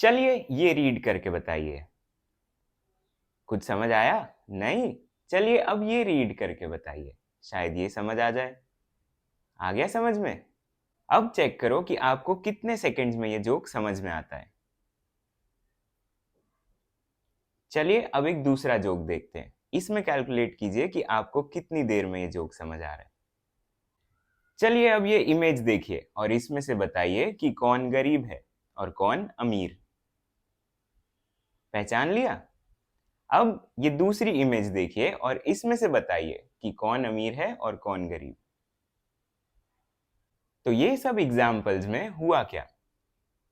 चलिए ये रीड करके बताइए। कुछ समझ आया? नहीं? चलिए अब ये रीड करके बताइए, शायद ये समझ आ जाए। आ गया समझ में? अब चेक करो कि आपको कितने सेकंड्स में ये जोक समझ में आता है। चलिए अब एक दूसरा जोक देखते हैं। इसमें कैलकुलेट कीजिए कि आपको कितनी देर में ये जोक समझ आ रहा है। चलिए अब ये इमेज देखिए और इसमें से बताइए कि कौन गरीब है और कौन अमीर। पहचान लिया? अब ये दूसरी इमेज देखिए और इसमें से बताइए कि कौन अमीर है और कौन गरीब। तो ये सब एग्जाम्पल्स में हुआ क्या?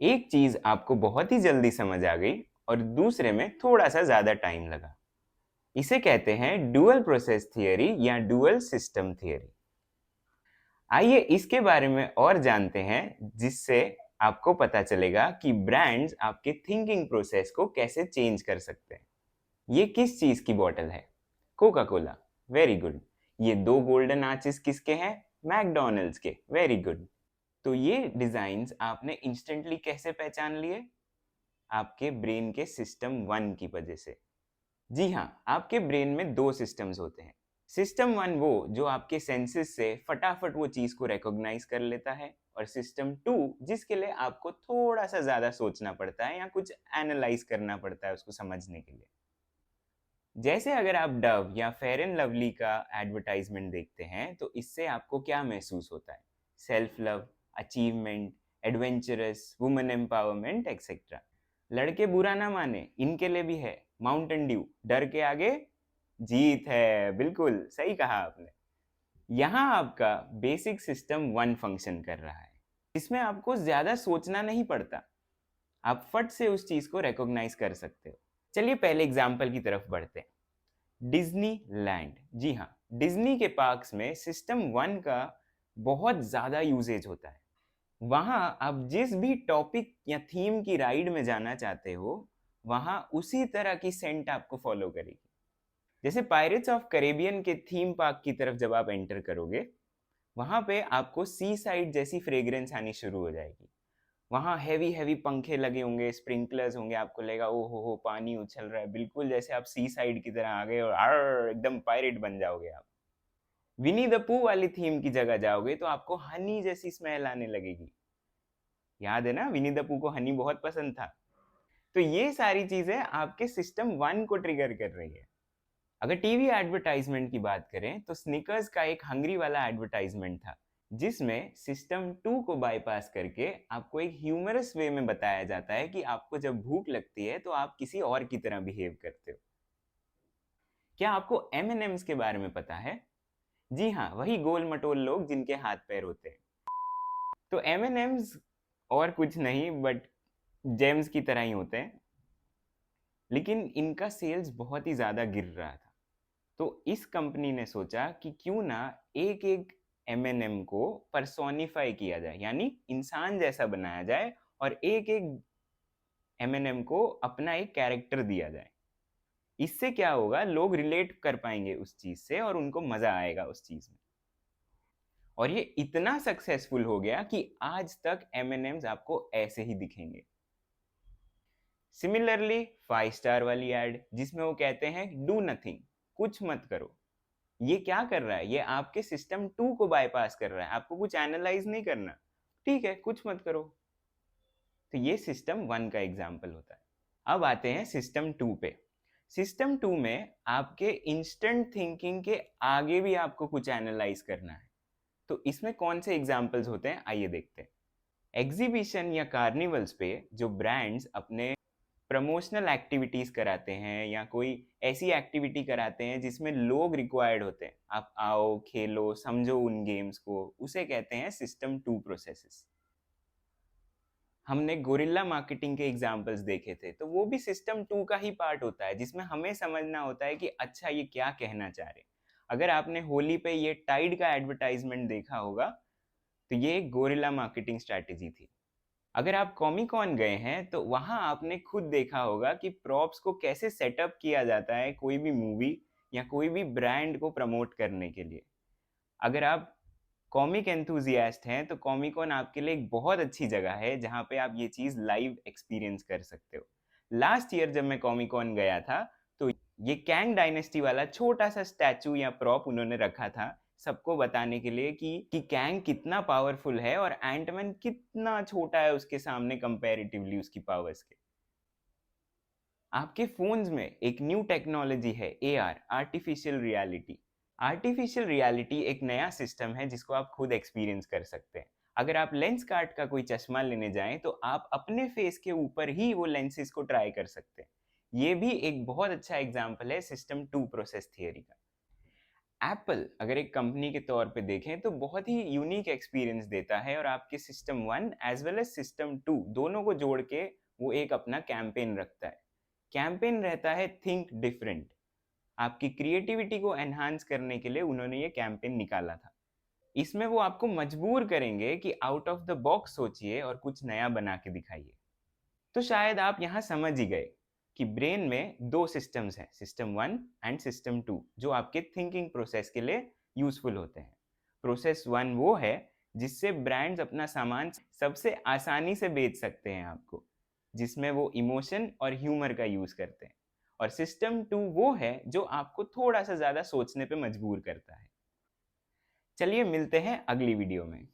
एक चीज आपको बहुत ही जल्दी समझ आ गई और दूसरे में थोड़ा सा ज्यादा टाइम लगा। इसे कहते हैं डुअल प्रोसेस थियरी या डुअल सिस्टम थियरी। आइए इसके बारे में और जानते हैं, जिससे आपको पता चलेगा कि ब्रांड्स आपके थिंकिंग प्रोसेस को कैसे चेंज कर सकते हैं। ये किस चीज की बोतल है? Coca Cola. Very good. ये दो गोल्डन आर्चेस किसके हैं? मैकडॉनल्ड्स के। Very good. तो ये डिजाइन्स आपने इंस्टेंटली कैसे पहचान लिए? आपके ब्रेन के सिस्टम 1 की वजह से। जी हाँ, आपके ब्रेन में दो सिस्टम्स होते हैं। सिस्टम 1 वो जो आपके सेंसेस से फटाफट वो चीज को रिकॉग्नाइज कर लेता है, और सिस्टम 2 जिसके लिए आपको थोड़ा सा ज्यादा सोचना पड़ता है या कुछ एनालाइज करना पड़ता है उसको समझने के लिए। जैसे अगर आप डव या फेयर एंड लवली का एडवर्टाइजमेंट देखते हैं तो इससे आपको क्या महसूस होता है? Self love, achievement, adventurous, women empowerment etcetera. लड़के बुरा ना माने, इनके लिए भी है माउंटेन ड्यू, डर के आगे जीत है। बिल्कुल सही कहा आपने। यहाँ आपका बेसिक सिस्टम 1 फंक्शन कर रहा है, इसमें आपको ज्यादा सोचना नहीं पड़ता, आप फट से उस चीज को रिकॉग्नाइज कर सकते हो। चलिए पहले एग्जाम्पल की तरफ बढ़ते हैं। Disney land. जी हाँ, डिज्नी के पार्क्स में सिस्टम 1 का बहुत ज्यादा यूजेज होता है। वहां आप जिस भी टॉपिक या थीम की राइड में जाना चाहते हो, वहां उसी तरह की सेंट आपको फॉलो करेगी। जैसे पायरेट्स ऑफ कैरेबियन के थीम पार्क की तरफ जब आप एंटर करोगे, वहां पे आपको सी साइड जैसी फ्रेग्रेंस आनी शुरू हो जाएगी। वहां हैवी हैवी पंखे लगे होंगे, स्प्रिंकलर्स होंगे, आपको लगेगा ओ हो पानी उछल रहा है, बिल्कुल जैसे आप सी साइड की तरह आ गए और आर एकदम पायरेट बन जाओगे आप। विनी द पू वाली थीम की जगह जाओगे तो आपको हनी जैसी स्मेल आने लगेगी। याद है ना, विनी द पू को हनी बहुत पसंद था। तो ये सारी चीजें आपके सिस्टम 1 को ट्रिगर कर रही है। अगर टीवी एडवर्टाइजमेंट की बात करें तो स्निकर्स का एक हंग्री वाला एडवर्टाइजमेंट था, जिसमें सिस्टम 2 को बाईपास करके आपको एक ह्यूमरस वे में बताया जाता है कि आपको जब भूख लगती है तो आप किसी और की तरह बिहेव करते हो। क्या आपको M&M's के बारे में पता है? जी हाँ, वही गोल मटोल लोग जिनके हाथ पैर होते हैं। तो M&M's और कुछ नहीं बट जेम्स की तरह ही होते हैं, लेकिन इनका सेल्स बहुत ही ज्यादा गिर रहा था। तो इस कंपनी ने सोचा कि क्यों ना एक एक M&M को पर्सोनिफाई किया जाए, यानी इंसान जैसा बनाया जाए, और एक एक M&M को अपना एक कैरेक्टर दिया जाए। इससे क्या होगा, लोग रिलेट कर पाएंगे उस चीज से और उनको मजा आएगा उस चीज में। और ये इतना सक्सेसफुल हो गया कि आज तक M&M's आपको ऐसे ही दिखेंगे। सिमिलरली 5 स्टार वाली एड जिसमें वो कहते हैं डू नथिंग, कुछ मत करो। ये क्या कर रहा है? ये आपके सिस्टम 2 को बाईपास कर रहा है, आपको कुछ एनालाइज नहीं करना, ठीक है कुछ मत करो। तो ये सिस्टम 1 का एग्जाम्पल होता है। अब आते हैं सिस्टम 2 पे। सिस्टम 2 में आपके इंस्टेंट थिंकिंग के आगे भी आपको कुछ एनालाइज करना है। तो इसमें कौन से एग्जाम्पल्स होते हैं, आइए देखते हैं। एग्जीबिशन या कार्निवल्स पे जो ब्रांड्स अपने प्रमोशनल एक्टिविटीज कराते हैं या कोई ऐसी एक्टिविटी कराते हैं जिसमें लोग रिक्वायर्ड होते हैं, आप आओ खेलो समझो उन गेम्स को, उसे कहते हैं सिस्टम 2 प्रोसेसेस। हमने गोरिल्ला मार्केटिंग के एग्जांपल्स देखे थे, तो वो भी सिस्टम 2 का ही पार्ट होता है, जिसमें हमें समझना होता है कि अच्छा ये क्या कहना चाह रहे। अगर आपने होली पे ये टाइड का एडवर्टाइजमेंट देखा होगा, तो ये एक गोरिल्ला मार्केटिंग स्ट्रैटेजी थी। अगर आप कॉमिकॉन गए हैं तो वहां आपने खुद देखा होगा कि प्रॉप्स को कैसे सेटअप किया जाता है कोई भी मूवी या कोई भी ब्रांड को प्रमोट करने के लिए। अगर आप कॉमिक एंथुजियास्ट हैं तो कॉमिकॉन आपके लिए एक बहुत अच्छी जगह है जहाँ पे आप ये चीज़ लाइव एक्सपीरियंस कर सकते हो। लास्ट ईयर जब मैं कॉमिकॉन गया था तो ये कैंग डायनेस्टी वाला छोटा सा स्टैचू या प्रॉप उन्होंने रखा था सबको बताने के लिए कि कैंग कितना पावरफुल है और एंटमैन कितना छोटा है उसके सामने कंपैरेटिवली उसकी पावर्स के। आपके फोन्स में एक न्यू टेक्नोलॉजी है AR, artificial reality. Artificial reality एक नया सिस्टम है जिसको आप खुद एक्सपीरियंस कर सकते हैं। अगर आप लेंस कार्ट का कोई चश्मा लेने जाएं तो आप अपने फेस के ऊपर ही वो लेंसेज को ट्राई कर सकते हैं। ये भी एक बहुत अच्छा एग्जाम्पल है सिस्टम 2 प्रोसेस थियरी का। एप्पल अगर एक कंपनी के तौर पे देखें तो बहुत ही यूनिक एक्सपीरियंस देता है और आपके system 1 as well as system 2 दोनों को जोड़ के वो एक अपना कैंपेन रखता है। कैंपेन रहता है थिंक डिफरेंट। आपकी क्रिएटिविटी को एनहांस करने के लिए उन्होंने ये कैंपेन निकाला था। इसमें वो आपको मजबूर करेंगे कि आउट ऑफ द बॉक्स सोचिए और कुछ नया बना के दिखाइए। तो शायद आप यहाँ समझ ही गए कि ब्रेन में दो सिस्टम्स हैं, सिस्टम 1 एंड सिस्टम 2, जो आपके थिंकिंग प्रोसेस के लिए यूजफुल होते हैं। प्रोसेस 1 वो है जिससे ब्रांड्स अपना सामान सबसे आसानी से बेच सकते हैं आपको, जिसमें वो इमोशन और ह्यूमर का यूज करते हैं। और सिस्टम 2 वो है जो आपको थोड़ा सा ज्यादा सोचने पे मजबूर करता है। चलिए मिलते हैं अगली वीडियो में।